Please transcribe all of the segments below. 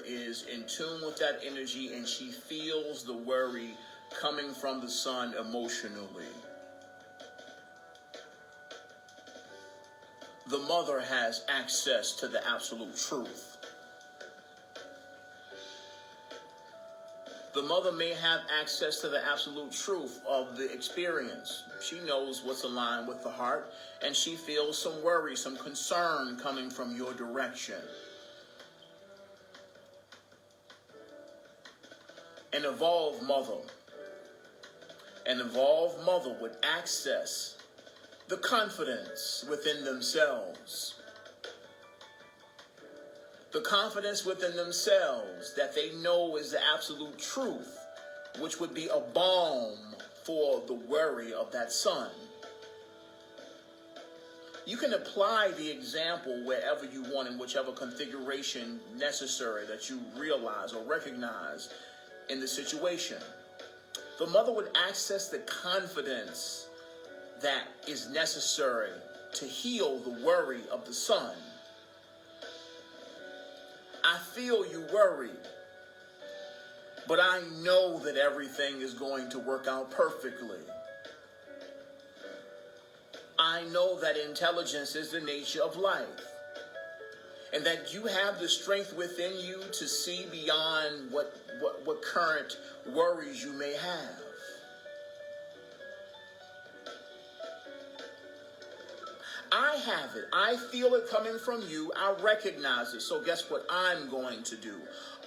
is in tune with that energy and she feels the worry coming from the son emotionally, the mother has access to the absolute truth. The mother may have access to the absolute truth of the experience. She knows what's aligned with the heart, and she feels some worry, some concern coming from your direction. An evolved mother would access the confidence within themselves. The confidence within themselves that they know is the absolute truth, which would be a balm for the worry of that son. You can apply the example wherever you want, in whichever configuration necessary that you realize or recognize in the situation. The mother would access the confidence that is necessary to heal the worry of the son. I feel you worried, but I know that everything is going to work out perfectly. I know that intelligence is the nature of life, and that you have the strength within you to see beyond what current worries you may have. I have it. I feel it coming from you. I recognize it. So guess what I'm going to do?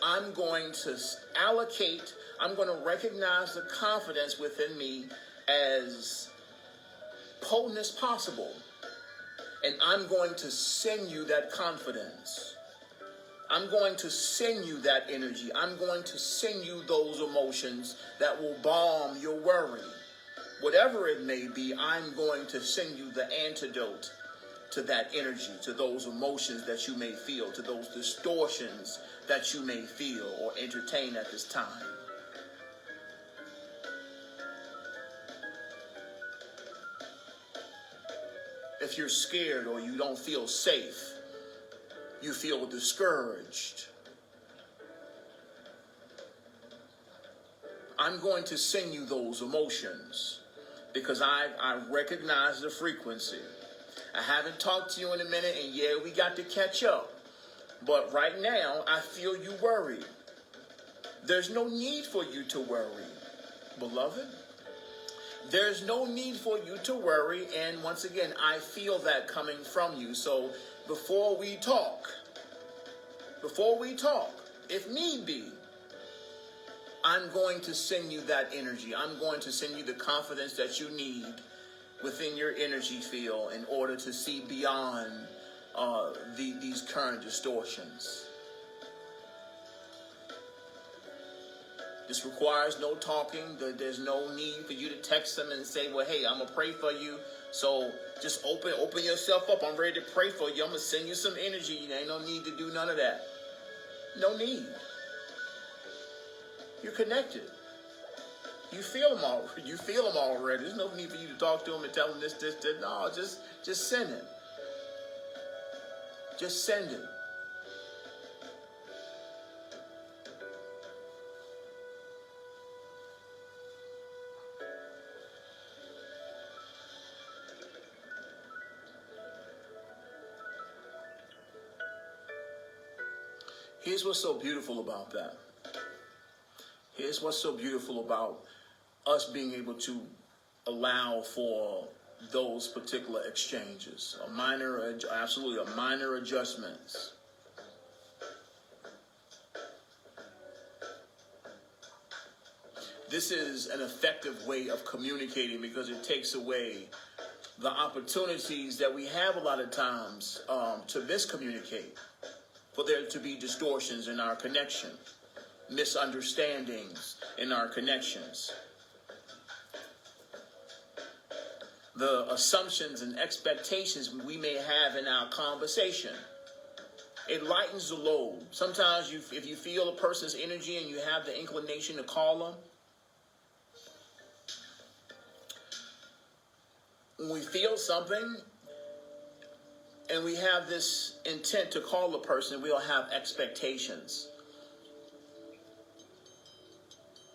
I'm going to allocate, I'm going to recognize the confidence within me as potent as possible. And I'm going to send you that confidence. I'm going to send you that energy. I'm going to send you those emotions that will balm your worry. Whatever it may be, I'm going to send you the antidote to that energy, to those emotions that you may feel, to those distortions that you may feel or entertain at this time. If you're scared or you don't feel safe, you feel discouraged, I'm going to send you those emotions because I recognize the frequency. I haven't talked to you in a minute, and yeah, we got to catch up. But right now, I feel you worried. There's no need for you to worry, beloved. There's no need for you to worry, and once again, I feel that coming from you. So before we talk, if need be, I'm going to send you that energy. I'm going to send you the confidence that you need within your energy field in order to see beyond these current distortions. This requires no talking. There's no need for you to text them and say, well, hey, I'm going to pray for you. So just open yourself up. I'm ready to pray for you. I'm going to send you some energy. There ain't no need to do none of that. No need. You're connected. You feel them already. There's no need for you to talk to them and tell them this. No, just send it. Just send it. Here's what's so beautiful about that. Here's what's so beautiful about us being able to allow for those particular exchanges. Absolutely a minor adjustments. This is an effective way of communicating because it takes away the opportunities that we have a lot of times to miscommunicate, for there to be distortions in our connection, misunderstandings in our connections. The assumptions and expectations we may have in our conversation. It lightens the load. Sometimes if you feel a person's energy and you have the inclination to call them, when we feel something and we have this intent to call a person, we'll have expectations.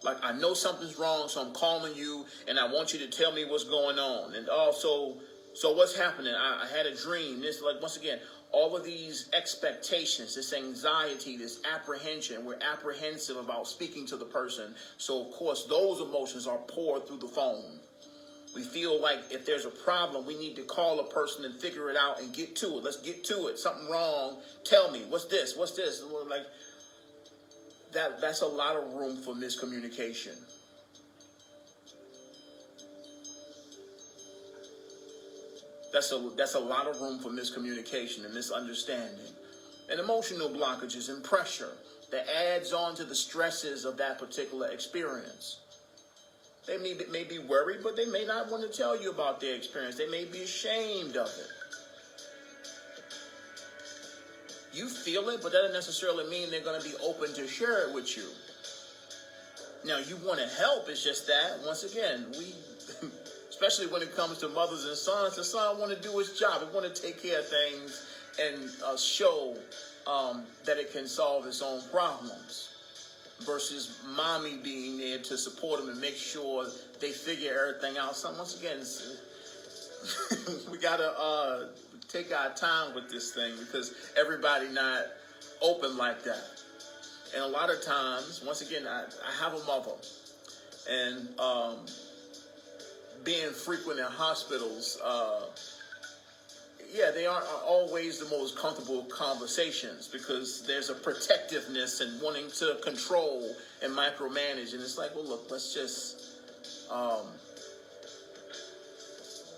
Like, I know something's wrong, so I'm calling you, and I want you to tell me what's going on. And also, so what's happening? I had a dream. This, like, once again, all of these expectations, this anxiety, this apprehension. We're apprehensive about speaking to the person. So, of course, those emotions are poured through the phone. We feel like if there's a problem, we need to call a person and figure it out and get to it. Let's get to it. Something wrong. Tell me. What's this? What's this? Like, that's a lot of room for miscommunication. That's a lot of room for miscommunication and misunderstanding. And emotional blockages and pressure that adds on to the stresses of that particular experience. They may be worried, but they may not want to tell you about their experience. They may be ashamed of it. You feel it, but that doesn't necessarily mean they're going to be open to share it with you. Now, you want to help. It's just that, once again, especially when it comes to mothers and sons, the son want to do his job. He want to take care of things and show that it can solve its own problems, versus mommy being there to support them and make sure they figure everything out. So once again, we got to take our time with this thing, because everybody not open like that. And a lot of times, once again, I have a mother, and being frequent in hospitals, they aren't always the most comfortable conversations, because there's a protectiveness and wanting to control and micromanage. And it's like, well, look, let's just,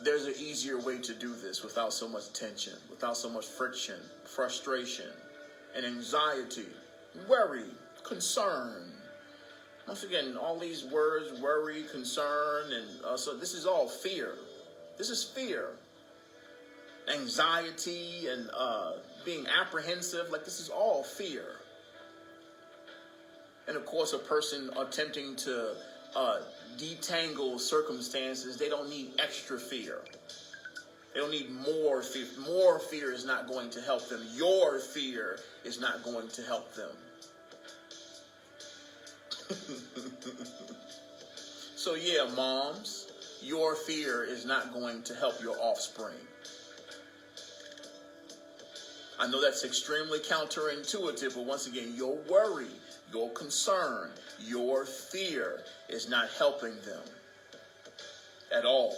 there's an easier way to do this without so much tension, without so much friction, frustration, and anxiety, worry, concern. Once again, all these words, worry, concern, and so this is all fear. This is fear. Anxiety and being apprehensive, like this is all fear. And of course, a person attempting to detangle circumstances, they don't need extra fear. They don't need more fear. More fear is not going to help them. Your fear is not going to help them. So yeah, moms, your fear is not going to help your offspring. I know that's extremely counterintuitive, but once again, your worry, your concern, your fear is not helping them at all.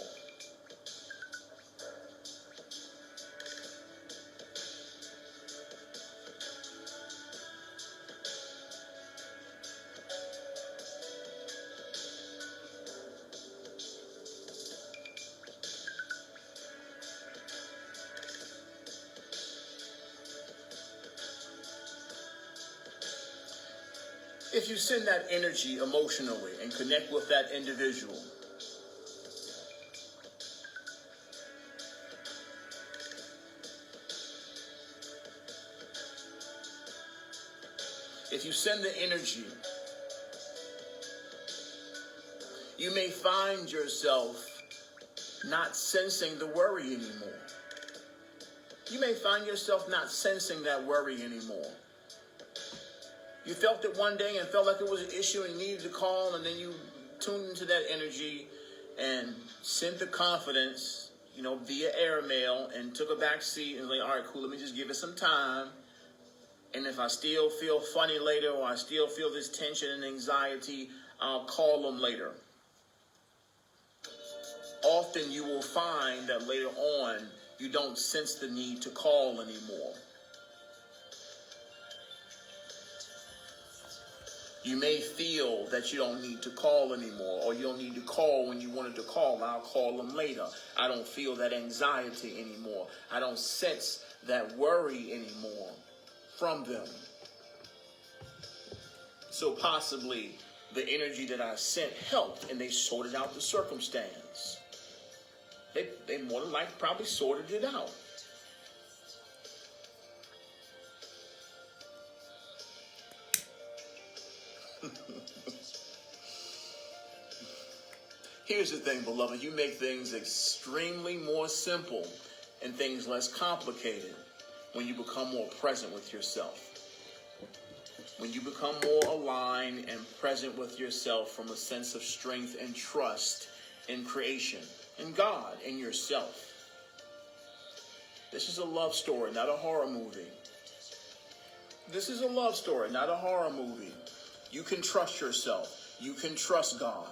If you send that energy emotionally and connect with that individual, if you send the energy, you may find yourself not sensing the worry anymore. You may find yourself not sensing that worry anymore. You felt it one day and felt like it was an issue and you needed to call, and then you tuned into that energy and sent the confidence, via airmail, and took a back seat and like, all right, cool, let me just give it some time. And if I still feel funny later, or I still feel this tension and anxiety, I'll call them later. Often you will find that later on, you don't sense the need to call anymore. You may feel that you don't need to call anymore, or you don't need to call when you wanted to call. I'll call them later. I don't feel that anxiety anymore. I don't sense that worry anymore from them. So possibly the energy that I sent helped, and they sorted out the circumstance. They more than likely probably sorted it out. Here's the thing, beloved. You make things extremely more simple and things less complicated when you become more present with yourself. When you become more aligned and present with yourself from a sense of strength and trust in creation, in God, in yourself. This is a love story, not a horror movie. This is a love story, not a horror movie. You can trust yourself. You can trust God.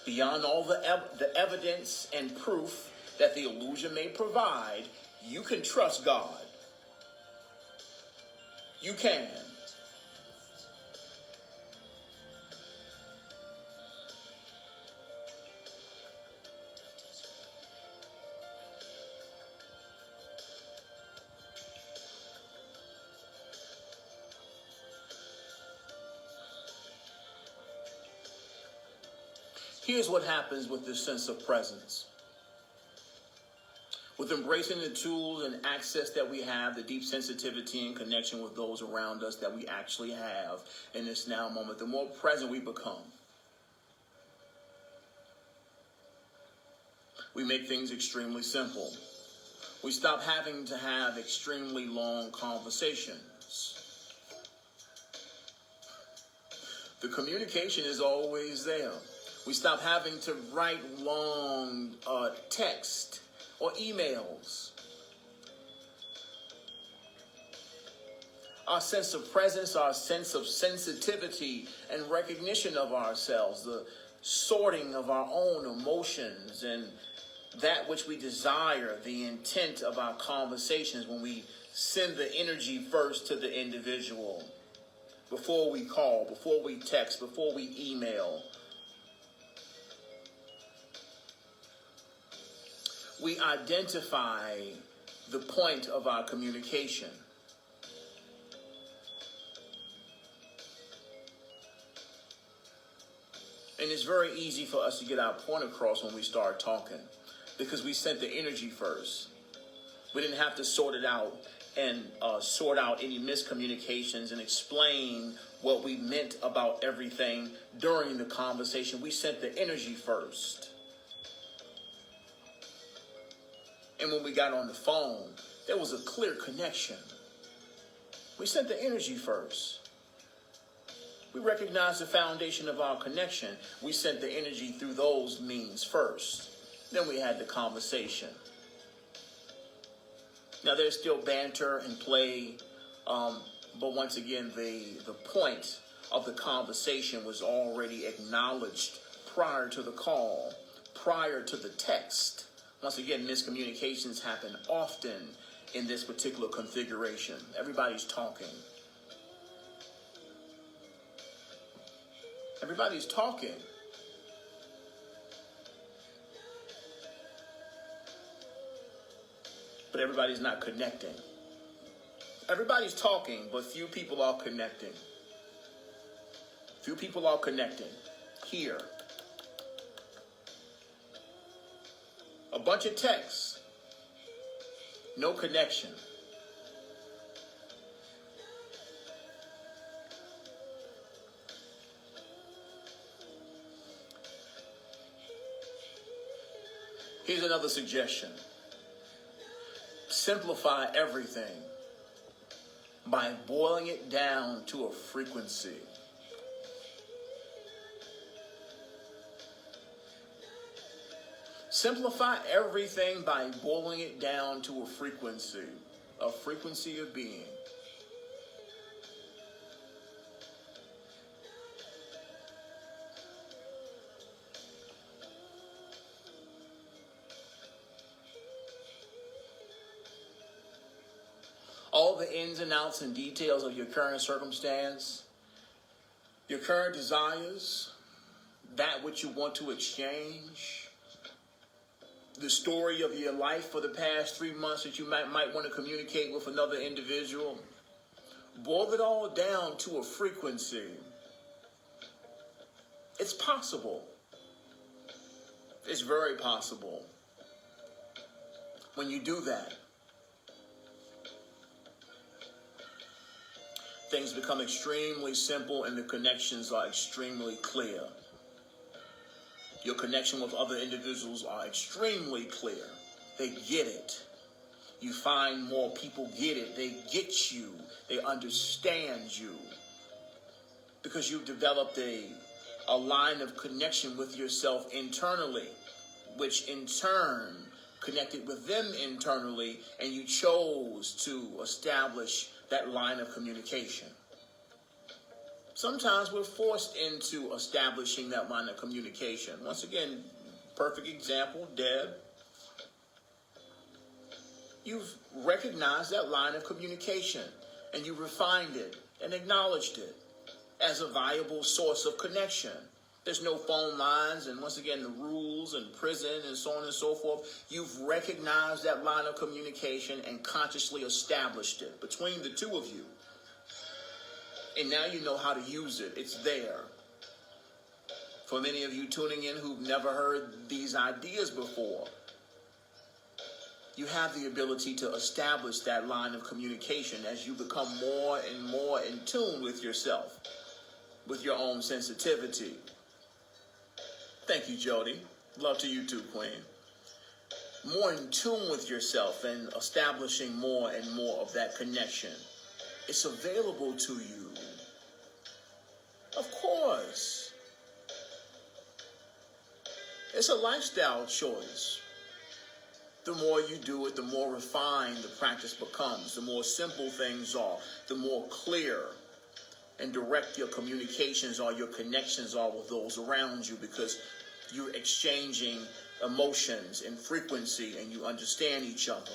Beyond all the evidence and proof that the illusion may provide, you can trust God. You can. Here's what happens with this sense of presence. With embracing the tools and access that we have, the deep sensitivity and connection with those around us that we actually have in this now moment, the more present we become. We make things extremely simple. We stop having to have extremely long conversations. The communication is always there. We stop having to write long text or emails. Our sense of presence, our sense of sensitivity and recognition of ourselves, the sorting of our own emotions and that which we desire, the intent of our conversations when we send the energy first to the individual. Before we call, before we text, before we email. We identify the point of our communication. And it's very easy for us to get our point across when we start talking because we sent the energy first. We didn't have to sort it out and sort out any miscommunications and explain what we meant about everything during the conversation. We sent the energy first. And when we got on the phone, there was a clear connection. We sent the energy first. We recognized the foundation of our connection. We sent the energy through those means first. Then we had the conversation. Now there's still banter and play, but once again, the point of the conversation was already acknowledged prior to the call, prior to the text. Once again, miscommunications happen often in this particular configuration. Everybody's talking. Everybody's talking. But everybody's not connecting. Everybody's talking, but few people are connecting. Few people are connecting. Here. A bunch of texts. No connection. Here's another suggestion. Simplify everything by boiling it down to a frequency. Simplify everything by boiling it down to a frequency of being. All the ins and outs and details of your current circumstance, your current desires, that which you want to exchange, the story of your life for the past 3 months that you might want to communicate with another individual. Boil it all down to a frequency. It's possible. It's very possible. When you do that, things become extremely simple and the connections are extremely clear. Your connection with other individuals are extremely clear. They get it. You find more people get it. They get you. They understand you. Because you've developed a line of connection with yourself internally, which in turn connected with them internally, and you chose to establish that line of communication. Sometimes we're forced into establishing that line of communication. Once again, perfect example, Deb. You've recognized that line of communication, and you refined it and acknowledged it as a viable source of connection. There's no phone lines, and once again, the rules and prison and so on and so forth. You've recognized that line of communication and consciously established it between the two of you. And now you know how to use it. It's there. For many of you tuning in who've never heard these ideas before, you have the ability to establish that line of communication as you become more and more in tune with yourself, with your own sensitivity. Thank you, Jody. Love to you too, Queen. More in tune with yourself and establishing more and more of that connection. It's available to you. Of course. It's a lifestyle choice. The more you do it, the more refined the practice becomes. The more simple things are, the more clear and direct your communications are, your connections are with those around you, because you're exchanging emotions and frequency and you understand each other.